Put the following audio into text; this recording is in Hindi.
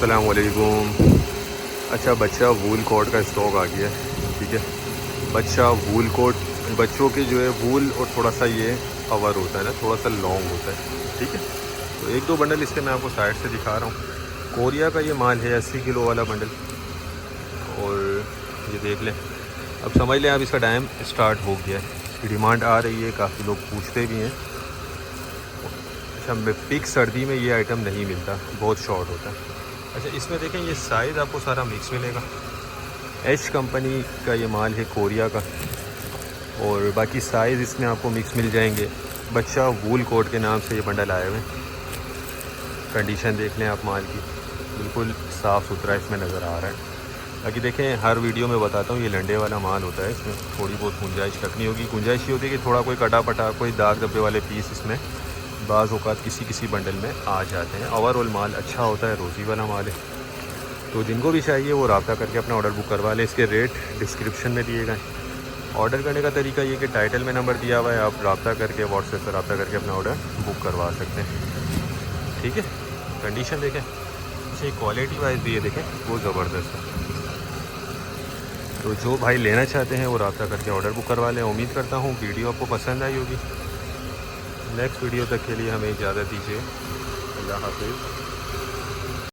अस्सलाम वालेकुम। अच्छा बच्चा वूल कोट का स्टॉक आ गया है, ठीक है। बच्चा वूल कोट, बच्चों के जो है वूल और थोड़ा सा ये कवर होता है ना, थोड़ा सा लॉन्ग होता है, ठीक है। तो एक दो बंडल इसके मैं आपको साइड से दिखा रहा हूँ। कोरिया का ये माल है 80 किलो वाला बंडल। और ये देख लें, अब समझ लें, अब इसका टाइम स्टार्ट हो गया है, इसकी डिमांड आ रही है, काफ़ी लोग पूछते भी हैं। अच्छा, पिक सर्दी में ये आइटम नहीं मिलता, बहुत शॉर्ट होता है। अच्छा, इसमें देखें ये साइज़ आपको सारा मिक्स मिलेगा। एच कंपनी का ये माल है कोरिया का, और बाकी साइज़ इसमें आपको मिक्स मिल जाएंगे। बच्चा वूल कोट के नाम से ये बंडल आए हुए हैं। कंडीशन देख लें आप माल की, बिल्कुल साफ़ सुथरा इसमें नज़र आ रहा है। बाकी देखें, हर वीडियो में बताता हूँ ये लंडे वाला माल होता है, इसमें थोड़ी बहुत गुंजाइश रखनी होगी। गुंजाइश ये होती है कि थोड़ा कोई कटा पटा, कोई दाग धब्बे वाले पीस इसमें बाज़ औक़ात किसी किसी बंडल में आ जाते हैं। ओवरऑल माल अच्छा होता है, रोज़ी वाला माल है। तो जिनको भी चाहिए वो रब्ता करके अपना ऑर्डर बुक करवा लें। इसके रेट डिस्क्रिप्शन में दिए गए। ऑर्डर करने का तरीका ये कि टाइटल में नंबर दिया हुआ है, आप रब्ता करके व्हाट्सएप पर रब्ता करके अपना ऑर्डर बुक करवा सकते हैं, ठीक है। कंडीशन देखें, अच्छा क्वालिटी वाइज भी ये देखें, वो ज़बरदस्त है। तो जो भाई लेना चाहते हैं वो रब्ता करके ऑर्डर बुक करवा लें। उम्मीद करता हूँ वीडियो आपको पसंद आई होगी। नेक्स्ट वीडियो तक के लिए हमें इजाज़त दीजिए। अल्लाह हाफ़िज़।